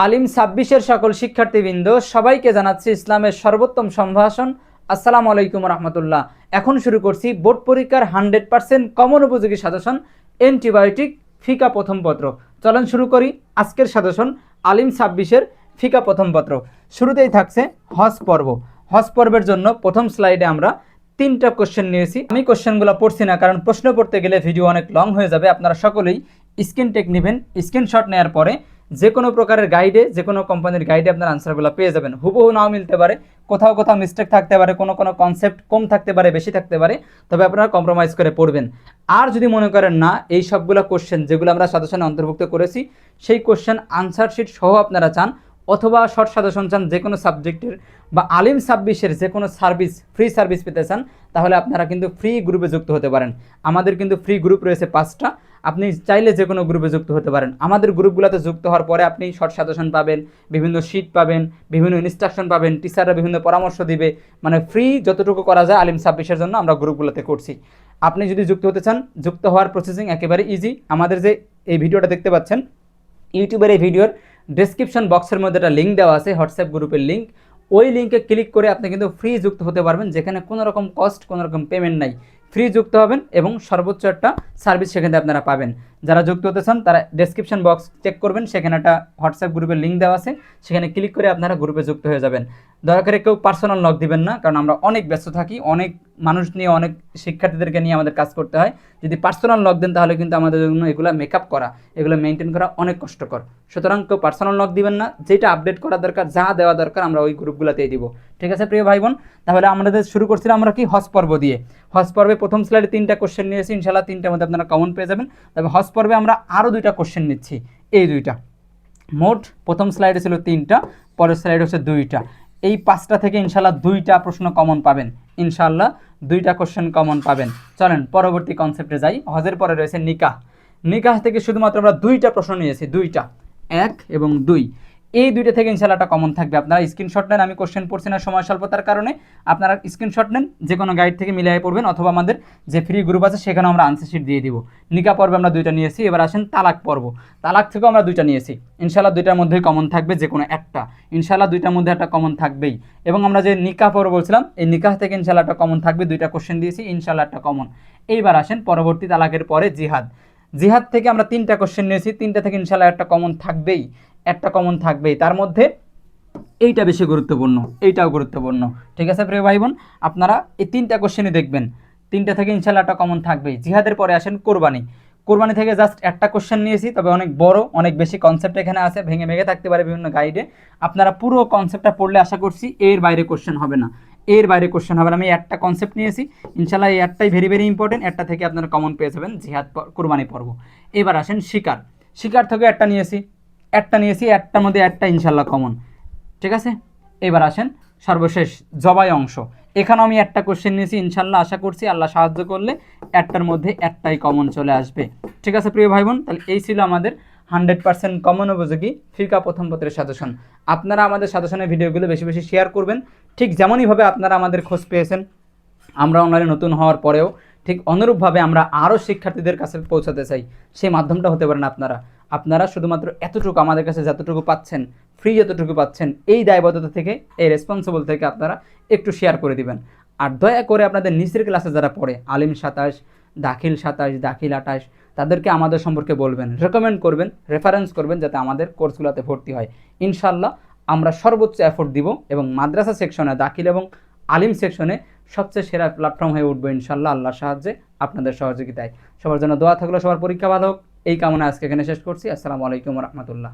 আলিম 26-এর সকল শিক্ষার্থীবৃন্দ সবাইকে জানাচ্ছি ইসলামের সর্বোত্তম সম্ভাষণ। আসসালামু আলাইকুম রহমতুল্লাহ। এখন শুরু করছি বোর্ড পরীক্ষার 100% কমন উপযোগী সাজেশন অ্যান্টিবায়োটিক ফিকা প্রথম পত্র। চলেন শুরু করি আজকের সাজেশন আলিম 26-এর ফিকা প্রথম পত্র। শুরুতেই থাকছে হজ পর্ব। হজ পর্বের জন্য প্রথম স্লাইডে আমরা 3টা কোশ্চেন নিয়েছি। আমি কোশ্চেনগুলো পড়ছি না, কারণ প্রশ্ন পড়তে গেলে ভিডিও অনেক লং হয়ে যাবে। আপনারা সকলেই স্ক্রিন টেক নেবেন, স্ক্রিনশট নেওয়ার পরে যে কোনো প্রকারের গাইডে, যে কোনো কোম্পানির গাইডে আপনার আনসারগুলো পেয়ে যাবেন। হুবহু নাও মিলতে পারে, কোথাও কোথাও মিস্টেক থাকতে পারে, কোনো কোনো কনসেপ্ট কম থাকতে পারে, বেশি থাকতে পারে, তবে আপনারা কম্প্রোমাইজ করে পড়বেন। আর যদি মনে করেন না এই সবগুলো কোশ্চেন যেগুলো আমরা সাজেশনে অন্তর্ভুক্ত করেছি সেই কোশ্চেন আনসার শিট সহ আপনারা চান, অথবা শর্ট সাজেশন চান যে কোনো সাবজেক্টের, বা আলিম 26-এর যে কোনো সার্ভিস, ফ্রি সার্ভিস পেতে চান, তাহলে আপনারা কিন্তু ফ্রি গ্রুপে যুক্ত হতে পারেন। আমাদের কিন্তু ফ্রি গ্রুপ রয়েছে 5টা। আপনি চাইলে যে কোনো গ্রুপে যুক্ত হতে পারেন। আমাদের গ্রুপগুলোতে যুক্ত হওয়ার পরে আপনি শর্ট সাজেশন পাবেন, বিভিন্ন শিট পাবেন, বিভিন্ন ইনস্ট্রাকশন পাবেন, টিচাররা বিভিন্ন পরামর্শ দিবে। মানে ফ্রি যতটুকু করা যায় আলিম 26-এর জন্য আমরা গ্রুপগুলোতে করছি। আপনি যদি যুক্ত হতে চান, যুক্ত হওয়ার প্রসেসিং একেবারে ইজি। আমাদের যে এই ভিডিওটা দেখতে পাচ্ছেন, ইউটিউবের এই ভিডিওর ডেসক্রিপশন বক্সের মধ্যে একটা লিঙ্ক দেওয়া আছে, হোয়াটসঅ্যাপ গ্রুপের লিঙ্ক। ওই লিঙ্কে ক্লিক করে আপনি কিন্তু ফ্রি যুক্ত হতে পারবেন, যেখানে কোনো রকম কস্ট, কোনো রকম পেমেন্ট নাই। ফ্রি যুক্ত হবেন এবং সর্বোচ্চ একটা সার্ভিস সেখানে আপনারা পাবেন। যারা যুক্ত হতে চান তারা ডেসক্রিপশন বক্স চেক করবেন, সেখানে একটা হোয়াটসঅ্যাপ গ্রুপের লিঙ্ক দেওয়া আছে, সেখানে ক্লিক করে আপনারা গ্রুপে যুক্ত হয়ে যাবেন। দয়া করে কেউ পার্সোনাল লক দিবেন না, কারণ আমরা অনেক ব্যস্ত থাকি, অনেক মানুষ নিয়ে, অনেক শিক্ষার্থীদেরকে নিয়ে আমাদের কাজ করতে হয়। যদি পার্সোনাল লক দেন তাহলে কিন্তু আমাদের জন্য এগুলো মেকআপ করা, এগুলো মেনটেন করা অনেক কষ্টকর। সুতরাং কেউ পার্সোনাল লক দিবেন না, যেটা আপডেট করা দরকার, যা দেওয়া দরকার আমরা ওই গ্রুপগুলোতেই দিব। ঠিক আছে প্রিয় ভাই বোন, তাহলে আমাদের শুরু করছিলাম আমরা কি হজ পর্ব দিয়ে। হজ পর্বে প্রথম স্লাইডে 3টা কোশ্চেন নিয়েছি, ইনশাল্লাহ 3টার মধ্যে আপনারা কমন পেয়ে যাবেন। তবে হজ পর্বে আমরা আরও 2টা কোশ্চেন নিচ্ছি, এই 2টা। মোট প্রথম স্লাইডে ছিল 3টা, পরের স্লাইডে হচ্ছে 2টা। এই 5টা থেকে ইনশাল্লাহ 2টা প্রশ্ন কমন পাবেন, ইনশাল্লাহ 2টা কোশ্চেন কমন পাবেন। চলেন পরবর্তী কনসেপ্টে যাই। হজের পরে রয়েছে নিকাহ। নিকাহ থেকে শুধুমাত্র আমরা 2টা প্রশ্ন নিয়েছি, 2টা, 1 এবং 2। এই 2টা থেকে ইনশাল্লাহ একটা কমন থাকবে। আপনারা স্ক্রিনশট নেন, আমি কোশ্চেন পড়ছি না সময় স্বল্পতার কারণে। আপনারা স্ক্রিনশট নেন, যে কোনো গাইড থেকে মিলিয়ে পড়বেন, অথবা আমাদের যে ফ্রি গ্রুপ আছে সেখানেও আমরা আনসার শিট দিয়ে দিব। নিকাহ পর্বে আমরা 2টা নিয়েছি। এবার আসেন তালাক পর্ব। তালাক থেকেও আমরা 2টা নিয়েছি, ইনশাল্লাহ 2টার মধ্যেই কমন থাকবে, যে কোনো একটা, ইনশাল্লাহ 2টার মধ্যে একটা কমন থাকবেই। এবং আমরা যে নিকাহ পর্ব বলছিলাম, এই নিকাহ থেকে ইনশাল্লাহ একটা কমন থাকবে, 2টা কোশ্চেন দিয়েছি, ইনশাল্লাহ একটা কমন। এইবার আসেন পরবর্তী তালাকের পরে জিহাদ। জিহাদ থেকে আমরা 3টা কোশ্চেন নিয়েছি, 3টা থেকে ইনশাল্লাহ একটা কমন থাকবেই, একটা কমন থাকবেই। তার মধ্যে এইটা বেশি গুরুত্বপূর্ণ, এইটাও গুরুত্বপূর্ণ। ঠিক আছে প্রিয় ভাই বোন, আপনারা এই 3টা কোশ্চেনই দেখবেন, 3টা থেকে ইনশাল্লাহ একটা কমন থাকবেই। জিহাদের পরে আসেন কোরবানি। কোরবানি থেকে জাস্ট একটা কোশ্চেন নিয়েছি, তবে অনেক বড়, অনেক বেশি কনসেপ্ট এখানে আছে, ভেঙে ভেঙে থাকতে পারে বিভিন্ন গাইডে। আপনারা পুরো কনসেপ্টটা পড়লে আশা করছি এর বাইরে কোশ্চেন হবে না, এর বাইরে কোশ্চেন হবে না। আমি একটা কনসেপ্ট নিয়েছি, ইনশাল্লাহ এই একটাই ভেরি ভেরি ইম্পর্টেন্ট, একটা থেকে আপনারা কমন পেয়ে যাবেন, জিহাদ কোরবানি পর্ব। এবার আসেন শিকার। শিকার থেকে একটা নিয়েছি, একটার মধ্যে একটা ইনশাল্লাহ কমন। ঠিক আছে, এবার আসেন সর্বশেষ জবাই অংশ। এখানেও আমি একটা কোশ্চেন নিয়েছি, ইনশাল্লাহ আশা করছি আল্লাহ সাহায্য করলে একটার মধ্যে একটাই কমন চলে আসবে। ঠিক আছে প্রিয় ভাই বোন, তাহলে এই ছিল আমাদের 100% কমন উপযোগী ফিকা প্রথম পত্রের সাজেশন। আপনারা আমাদের সাজেশনের ভিডিওগুলো বেশি বেশি শেয়ার করবেন। ঠিক যেমনইভাবে আপনারা আমাদের খোঁজ পেয়েছেন আমরা অনলাইনে নতুন হওয়ার পরেও, ঠিক অনুরূপভাবে আমরা আরও শিক্ষার্থীদের কাছে পৌঁছাতে চাই। সেই মাধ্যমটা হতে পারেন আপনারা। আপনারা শুধুমাত্র এতটুকু আমাদের কাছে যতটুকু পাচ্ছেন, ফ্রি যতটুকু পাচ্ছেন, এই দায়বদ্ধতা থেকে, এই রেসপন্সিবল থেকে আপনারা একটু শেয়ার করে দিবেন। আর দয়া করে আপনাদের নিচের ক্লাসে যারা পড়ে, আলিম 27, দাখিল 27, দাখিল 28, তাদেরকে আমাদের সম্পর্কে বলবেন, রেকমেন্ড করবেন, রেফারেন্স করবেন, যাতে আমাদের কোর্সগুলোতে ভর্তি হয়। ইনশাল্লাহ আমরা সর্বোচ্চ এফোর্ট দিব এবং মাদ্রাসা সেকশনে, দাখিল এবং আলিম সেকশনে সবচেয়ে সেরা প্ল্যাটফর্ম হয়ে উঠবে ইনশাল্লাহ, আল্লাহর সাহায্যে, আপনাদের সহযোগিতায়। সবার জন্য দোয়া থাকলো, সবার পরীক্ষা ভালো হোক, এই কামনা আজকে এখানে শেষ করছি। আসসালামু আলাইকুম রহমতুল্লাহ।